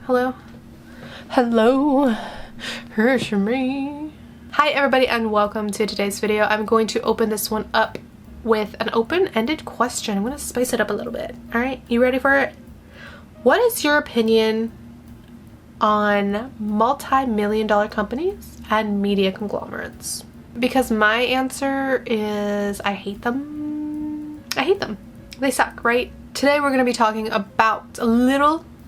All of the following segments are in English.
Hello? Hello? Here's me. Hi everybody and welcome to today's video. I'm going to open this one up with an open-ended question. I'm going to spice it up a little bit. Alright, you ready for it? What is your opinion on multi-million-dollar companies and media conglomerates? Because my answer is I hate them. I hate them. They suck, right? Today we're going to be talking about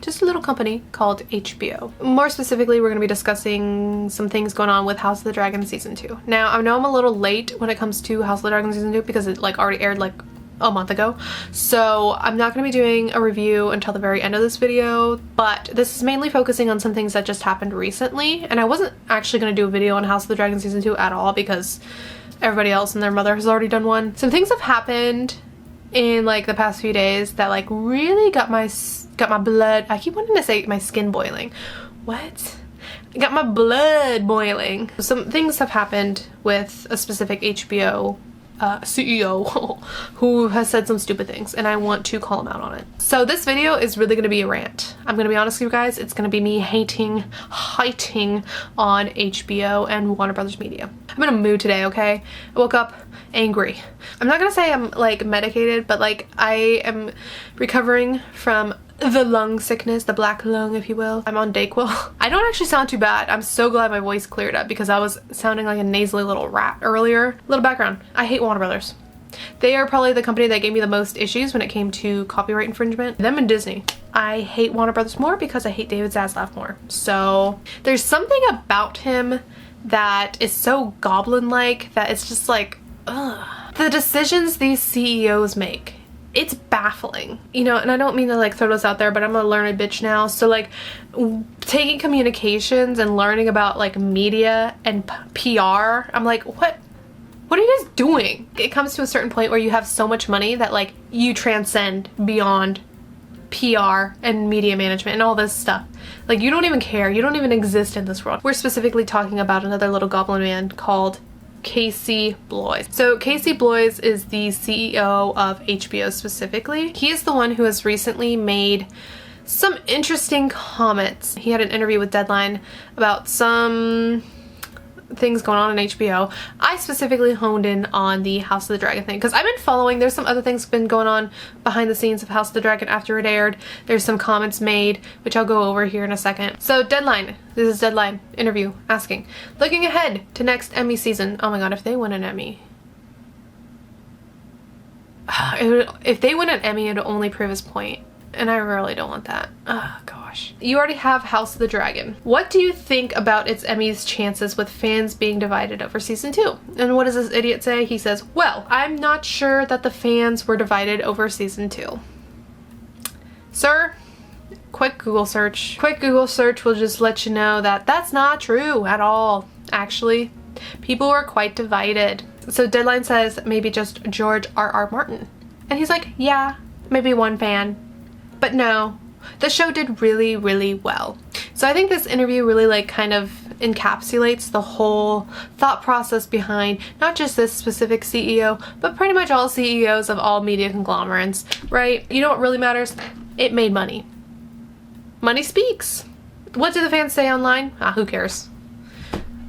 just a little company called HBO. More specifically, we're going to be discussing some things going on with House of the Dragon Season 2. Now, I know I'm a little late when it comes to House of the Dragon Season 2 because it already aired a month ago. So I'm not going to be doing a review until the very end of this video, but this is mainly focusing on some things that just happened recently. And I wasn't actually going to do a video on House of the Dragon Season 2 at all because everybody else and their mother has already done one. Some things have happened in the past few days that really got my blood, I keep wanting to say my skin boiling. What? Got my blood boiling. Some things have happened with a specific HBO CEO who has said some stupid things, and I want to call him out on it. So this video is really going to be a rant. I'm going to be honest with you guys, it's going to be me hating on HBO and Warner Brothers Media. I'm in a mood today, okay? I woke up angry. I'm not going to say I'm medicated, but I am recovering from the lung sickness, the black lung if you will. I'm on Dayquil. I don't actually sound too bad. I'm so glad my voice cleared up because I was sounding like a nasally little rat earlier. Little background, I hate Warner Brothers. They are probably the company that gave me the most issues when it came to copyright infringement. Them and Disney. I hate Warner Brothers more because I hate David Zaslav more. So there's something about him that is so goblin-like that it's just ugh. The decisions these CEOs make, it's baffling, you know, and I don't mean to throw this out there, but I'm a learned bitch now. So taking communications and learning about media and PR, I'm what are you guys doing? It comes to a certain point where you have so much money that you transcend beyond PR and media management and all this stuff. You don't even care. You don't even exist in this world. We're specifically talking about another little goblin man called Casey Bloys. So Casey Bloys is the CEO of HBO specifically. He is the one who has recently made some interesting comments. He had an interview with Deadline about some things going on in HBO. I specifically honed in on the House of the Dragon thing because I've been following. There's some other things been going on behind the scenes of House of the Dragon after it aired. There's some comments made, which I'll go over here in a second. So Deadline, this is Deadline interview asking, looking ahead to next Emmy season. Oh my god, if they win an Emmy. If they win an Emmy, it would only prove his point. And I really don't want that. Oh gosh. You already have House of the Dragon. What do you think about its Emmys chances with fans being divided over season 2? And what does this idiot say? He says, well, I'm not sure that the fans were divided over season 2. Sir, quick Google search. Quick Google search will just let you know that that's not true at all. Actually, people were quite divided. So Deadline says maybe just George R.R. Martin. And he's like, yeah, maybe one fan. But no, the show did really, really well. So I think this interview really kind of encapsulates the whole thought process behind not just this specific CEO, but pretty much all CEOs of all media conglomerates, right? You know what really matters? It made money. Money speaks. What do the fans say online? Who cares?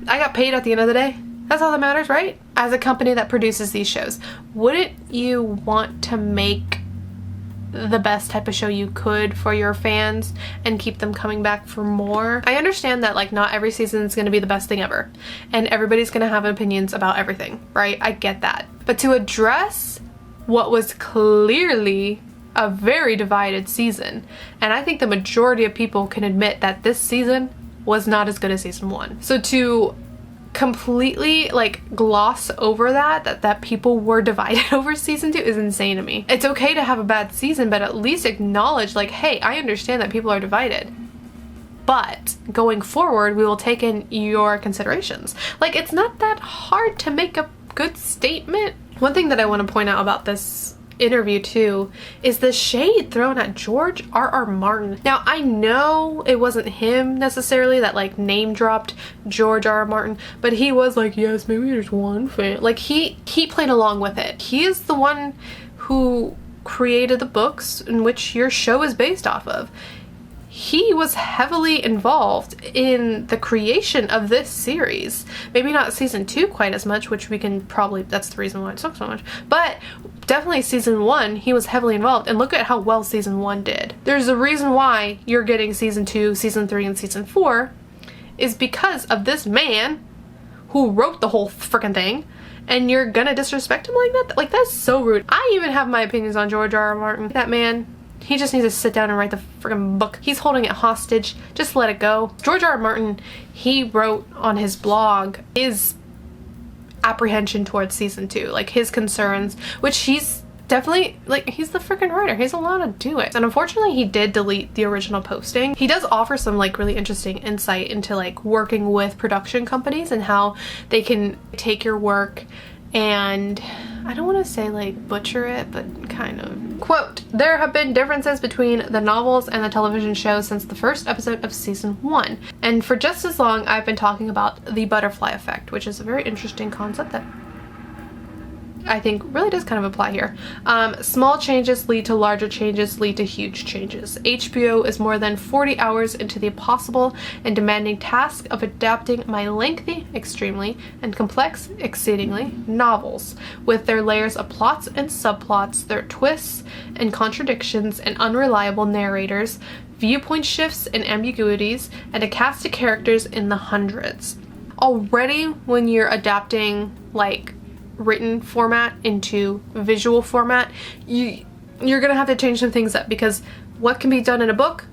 I got paid at the end of the day. That's all that matters, right? As a company that produces these shows, wouldn't you want to make the best type of show you could for your fans and keep them coming back for more? I understand that not every season is going to be the best thing ever and everybody's going to have opinions about everything, right? I get that. But to address what was clearly a very divided season, and I think the majority of people can admit that this season was not as good as season 1. So to completely gloss over that people were divided over season 2 is insane to me. It's okay to have a bad season, but at least acknowledge hey, I understand that people are divided, but going forward we will take in your considerations. It's not that hard to make a good statement. One thing that I want to point out about this interview too is the shade thrown at George R.R. Martin. Now I know it wasn't him necessarily that name dropped George R.R. Martin, but he was yes, maybe there's one fan. He played along with it. He is the one who created the books in which your show is based off of. he was heavily involved in the creation of this series. Maybe not season 2 quite as much, which we can probably, that's the reason why it sucks so much, but definitely season 1 he was heavily involved, and look at how well season 1 did. There's a reason why you're getting season 2, season 3, and season 4 is because of this man who wrote the whole freaking thing, and you're gonna disrespect him like that? Like, that's so rude. I even have my opinions on George R.R. Martin. That man, he just needs to sit down and write the freaking book. He's holding it hostage. Just let it go. George R.R. Martin, he wrote on his blog his apprehension towards season 2, like his concerns, which he's definitely, like, he's the freaking writer. He's allowed to do it. And unfortunately, he did delete the original posting. He does offer some like really interesting insight into like working with production companies and how they can take your work and, I don't want to say like butcher it, but kind of. Quote, "There have been differences between the novels and the television show since the first episode of season 1. And for just as long, I've been talking about the butterfly effect," which is a very interesting concept that I think really does kind of apply here. "Small changes lead to larger changes, lead to huge changes. HBO is more than 40 hours into the impossible and demanding task of adapting my lengthy, extremely, and complex, exceedingly, novels, with their layers of plots and subplots, their twists and contradictions and unreliable narrators, viewpoint shifts and ambiguities, and a cast of characters in the hundreds." Already, when you're adapting like written format into visual format, you're gonna have to change some things up, because what can be done in a book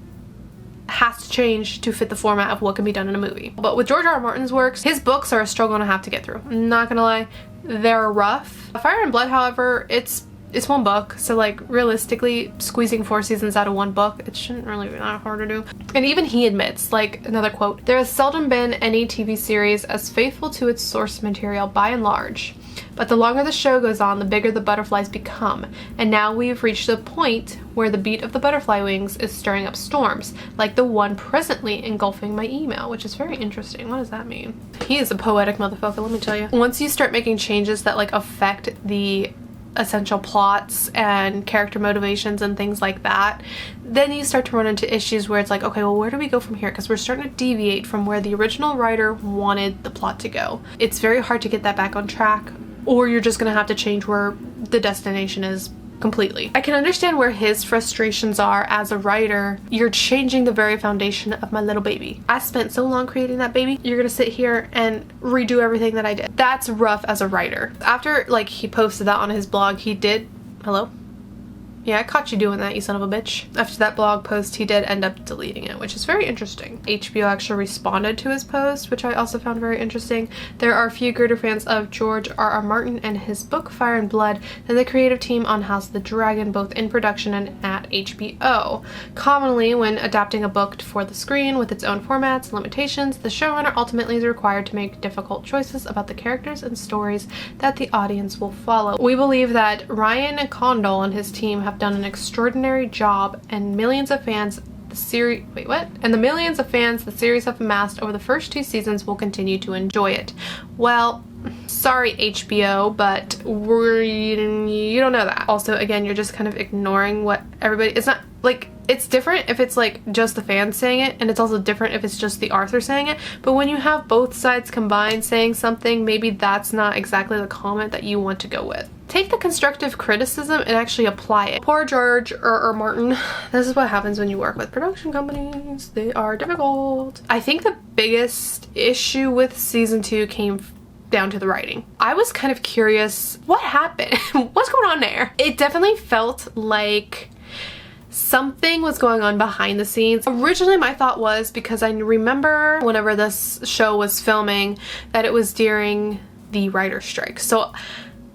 has to change to fit the format of what can be done in a movie. But with George R.R. Martin's works, his books are a struggle to have to get through. I'm not gonna lie, they're rough. Fire and Blood, however, it's one book, so like realistically squeezing 4 seasons out of 1 book, it shouldn't really be that hard to do. And even he admits, like, another quote, "There has seldom been any TV series as faithful to its source material by and large. But the longer the show goes on, the bigger the butterflies become. And now we've reached a point where the beat of the butterfly wings is stirring up storms, like the one presently engulfing my email," which is very interesting. What does that mean? He is a poetic motherfucker, let me tell you. Once you start making changes that like affect the essential plots and character motivations and things like that, then you start to run into issues where it's like, okay, well, where do we go from here? Because we're starting to deviate from where the original writer wanted the plot to go. It's very hard to get that back on track, or you're just gonna have to change where the destination is completely. I can understand where his frustrations are as a writer. You're changing the very foundation of my little baby. I spent so long creating that baby. You're gonna sit here and redo everything that I did. That's rough as a writer. After like he posted that on his blog, he did, hello? Yeah, I caught you doing that, you son of a bitch. After that blog post, he did end up deleting it, which is very interesting. HBO actually responded to his post, which I also found very interesting. "There are few greater fans of George R.R. Martin and his book Fire and Blood than the creative team on House of the Dragon, both in production and at HBO. Commonly, when adapting a book for the screen with its own formats and limitations, the showrunner ultimately is required to make difficult choices about the characters and stories that the audience will follow. We believe that Ryan Condal and his team have done an extraordinary job, and millions of fans the series the millions of fans the series have amassed over the first 2 seasons will continue to enjoy it." Well, sorry HBO, but you don't know that. Also, again, you're just kind of ignoring what everybody, it's not like, it's different if it's like just the fans saying it, and it's also different if it's just the author saying it, but when you have both sides combined saying something, maybe that's not exactly the comment that you want to go with. Take the constructive criticism and actually apply it. Poor George R.R. Martin. This is what happens when you work with production companies. They are difficult. I think the biggest issue with season 2 came down to the writing. I was kind of curious, what happened? What's going on there? It definitely felt like something was going on behind the scenes. Originally my thought was, because I remember whenever this show was filming, that it was during the writer's strike. So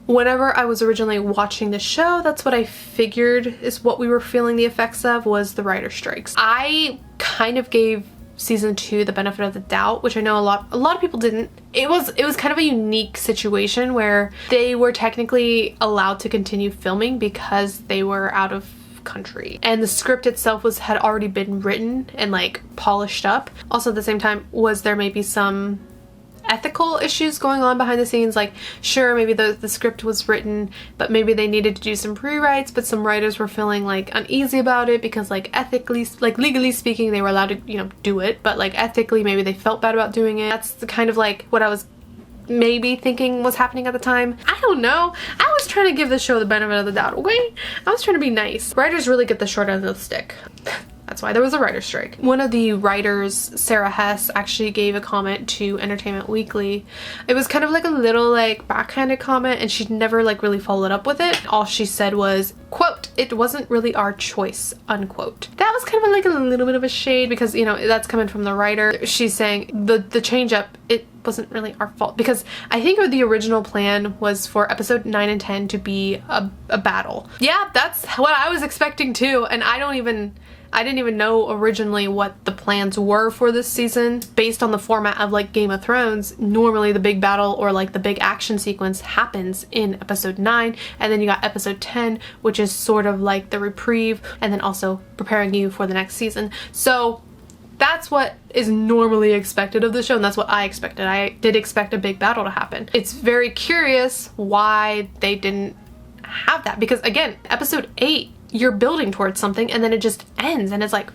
whenever I was originally watching the show, that's what I figured is what we were feeling the effects of, was the writer's strikes. I kind of gave season 2 the benefit of the doubt, which I know a lot of people didn't. It was kind of a unique situation where they were technically allowed to continue filming because they were out of country, and the script itself had already been written and like polished up. Also at the same time, was there maybe some ethical issues going on behind the scenes. Like, sure, maybe the script was written, but maybe they needed to do some rewrites, but some writers were feeling like uneasy about it because like ethically, like legally speaking, they were allowed to, you know, do it, but like ethically maybe they felt bad about doing it. That's the kind of like what I was maybe thinking was happening at the time. I don't know. I was trying to give the show the benefit of the doubt, okay? I was trying to be nice. Writers really get the short end of the stick. That's why there was a writer's strike. One of the writers, Sarah Hess, actually gave a comment to Entertainment Weekly. It was kind of like a little like backhanded comment, and she never like really followed up with it. All she said was, quote, "It wasn't really our choice," unquote. That was kind of like a little bit of a shade because, you know, that's coming from the writer. She's saying the change up, it wasn't really our fault, because I think the original plan was for episode 9 and 10 to be a battle. Yeah, that's what I was expecting too, and I didn't even know originally what the plans were for this season. Based on the format of like Game of Thrones, normally the big battle or like the big action sequence happens in episode 9, and then you got episode 10, which is sort of like the reprieve and then also preparing you for the next season. So that's what is normally expected of the show, and that's what I expected. I did expect a big battle to happen. It's very curious why they didn't have that, because again, episode 8, you're building towards something and then it just ends and it's like,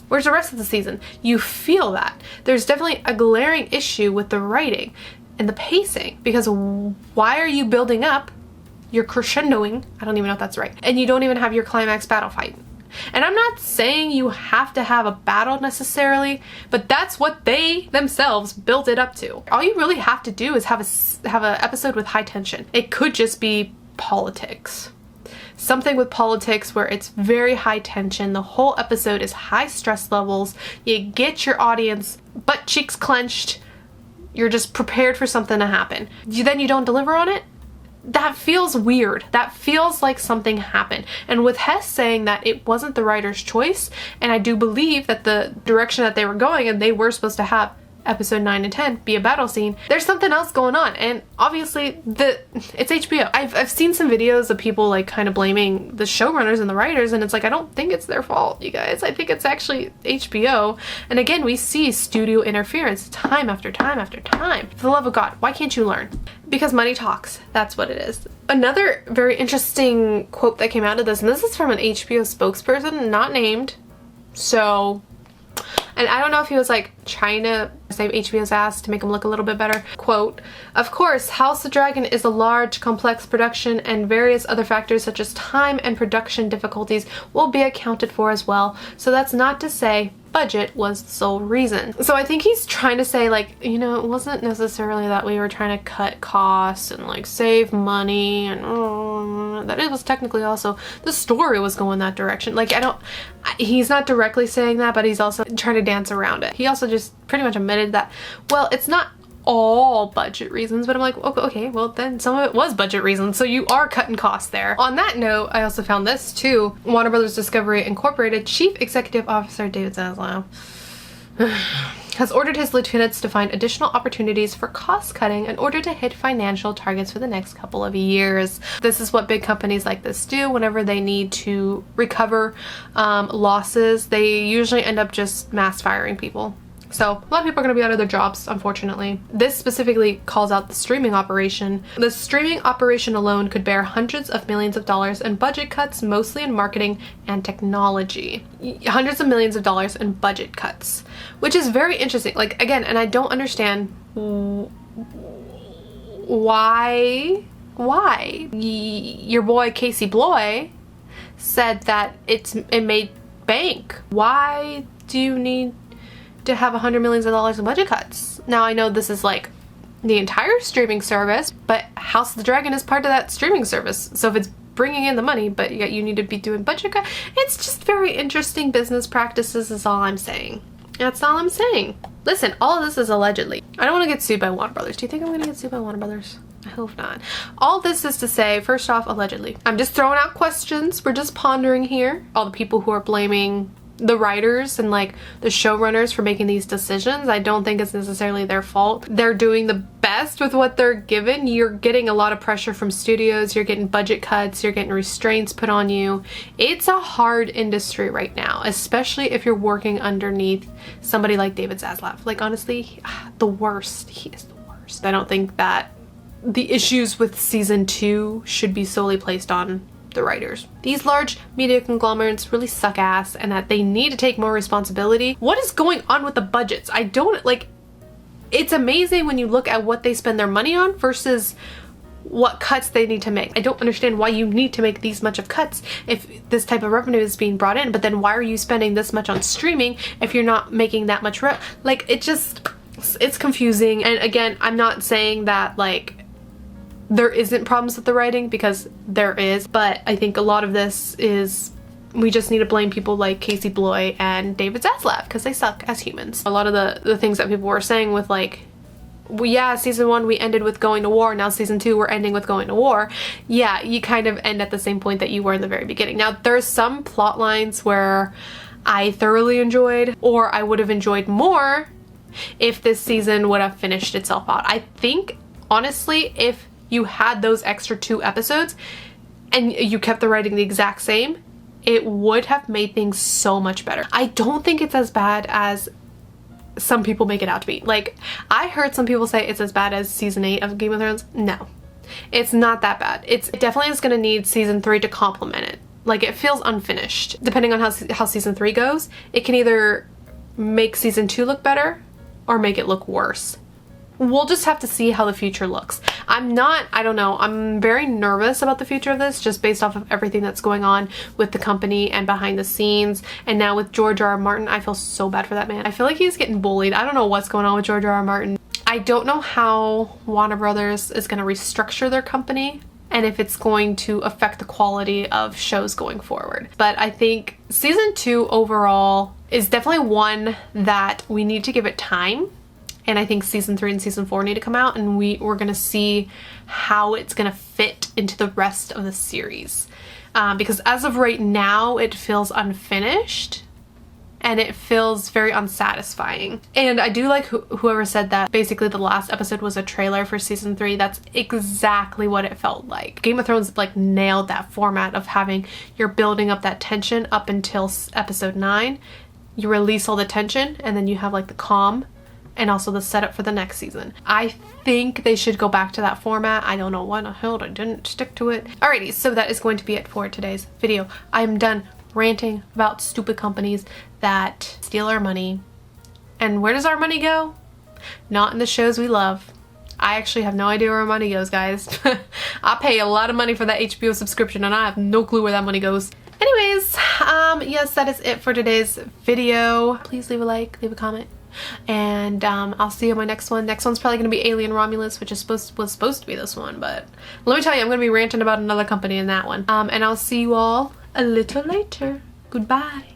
where's the rest of the season? You feel that. There's definitely a glaring issue with the writing and the pacing, because why are you building up, you're crescendoing, I don't even know if that's right, and you don't even have your climax battle fight. And I'm not saying you have to have a battle necessarily, but that's what they themselves built it up to. All you really have to do is have a episode with high tension. It could just be politics. Something with politics where it's very high tension. The whole episode is high stress levels. You get your audience butt cheeks clenched. You're just prepared for something to happen. Then you don't deliver on it? That feels weird. That feels like something happened. And with Hess saying that it wasn't the writer's choice, and I do believe that the direction that they were going, and they were supposed to have episode 9 and 10 be a battle scene, there's something else going on. And obviously it's HBO. I've seen some videos of people like kind of blaming the showrunners and the writers, and it's like, I don't think it's their fault, you guys. I think it's actually HBO. And again, we see studio interference time after time after time. For the love of God, why can't you learn? Because money talks. That's what it is. Another very interesting quote that came out of this, and this is from an HBO spokesperson, not named, so, and I don't know if he was like trying to save HBO's ass to make him look a little bit better. Quote, "Of course, House of the Dragon is a large, complex production, and various other factors such as time and production difficulties will be accounted for as well. So that's not to say budget was the sole reason." So I think he's trying to say, like, you know, it wasn't necessarily that we were trying to cut costs and like save money, and that it was technically also the story was going that direction. Like, he's not directly saying that, but he's also trying to dance around it. He also just pretty much admitted that, well, it's not all budget reasons, but I'm like, okay, well then some of it was budget reasons, so you are cutting costs there. On that note, I also found this too. Warner Bros. Discovery Incorporated Chief Executive Officer David Zaslav has ordered his lieutenants to find additional opportunities for cost cutting in order to hit financial targets for the next couple of years. This is what big companies like this do whenever they need to recover losses. They usually end up just mass firing people. So a lot of people are going to be out of their jobs, unfortunately. This specifically calls out the streaming operation. The streaming operation alone could bear hundreds of millions of dollars in budget cuts, mostly in marketing and technology. Hundreds of millions of dollars in budget cuts, which is very interesting. Like, again, and I don't understand why your boy Casey Bloy said that it made bank. Why do you need to have $100 million in budget cuts? Now, I know this is like the entire streaming service, but House of the Dragon is part of that streaming service. So if it's bringing in the money, but yet you need to be doing budget cuts, it's just very interesting business practices is all I'm saying. That's all I'm saying. Listen, all of this is allegedly. I don't want to get sued by Warner Brothers. Do you think I'm going to get sued by Warner Brothers? I hope not. All this is to say, first off, allegedly. I'm just throwing out questions. We're just pondering here. All the people who are blaming the writers and like the showrunners for making these decisions, I don't think it's necessarily their fault. They're doing the best with what they're given. You're getting a lot of pressure from studios, you're getting budget cuts, you're getting restraints put on you. It's a hard industry right now, especially if you're working underneath somebody like David Zaslav. Like, honestly, the worst. He is the worst. worst. I don't think that the issues with season 2 should be solely placed on the writers. These large media conglomerates really suck ass, and that they need to take more responsibility. What is going on with the budgets? I don't like. It's amazing when you look at what they spend their money on versus what cuts they need to make. I don't understand why you need to make these much of cuts if this type of revenue is being brought in, but then why are you spending this much on streaming if you're not making that much like, it's confusing. And again, I'm not saying that like there isn't problems with the writing, because there is, but I think a lot of this is we just need to blame people like Casey Bloy and David Zaslav because they suck as humans. A lot of the things that people were saying with like, well, yeah, season 1 we ended with going to war, now season 2 we're ending with going to war. Yeah, you kind of end at the same point that you were in the very beginning. Now there's some plot lines where I thoroughly enjoyed, or I would have enjoyed more if this season would have finished itself out. I think honestly, if you had those extra 2 episodes and you kept the writing the exact same, it would have made things so much better. I don't think it's as bad as some people make it out to be. Like, I heard some people say it's as bad as season 8 of Game of Thrones. No, it's not that bad. It definitely is gonna need season 3 to complement it. Like, it feels unfinished. Depending on how season 3 goes, it can either make season 2 look better or make it look worse. We'll just have to see how the future looks. I don't know, I'm very nervous about the future of this just based off of everything that's going on with the company and behind the scenes. And now with George R.R. Martin, I feel so bad for that man. I feel like he's getting bullied. I don't know what's going on with George R.R. Martin. I don't know how Warner Brothers is going to restructure their company and if it's going to affect the quality of shows going forward. But I think season 2 overall is definitely one that we need to give it time. And I think season 3 and season 4 need to come out, and we're gonna see how it's gonna fit into the rest of the series. Because as of right now, it feels unfinished and it feels very unsatisfying. And I do like whoever said that basically the last episode was a trailer for season 3. That's exactly what it felt like. Game of Thrones like nailed that format of having, you're building up that tension up until episode 9. You release all the tension and then you have like the calm and also the setup for the next season. I think they should go back to that format. I don't know why the hell I didn't stick to it. Alrighty, so that is going to be it for today's video. I'm done ranting about stupid companies that steal our money. And where does our money go? Not in the shows we love. I actually have no idea where our money goes, guys. I pay a lot of money for that HBO subscription and I have no clue where that money goes. Anyways, yes, that is it for today's video. Please leave a like, leave a comment. And I'll see you in my next one. Next one's probably going to be Alien Romulus, which was supposed to be this one, but let me tell you, I'm going to be ranting about another company in that one. And I'll see you all a little later. Goodbye.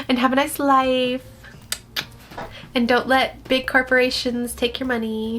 And have a nice life. And don't let big corporations take your money.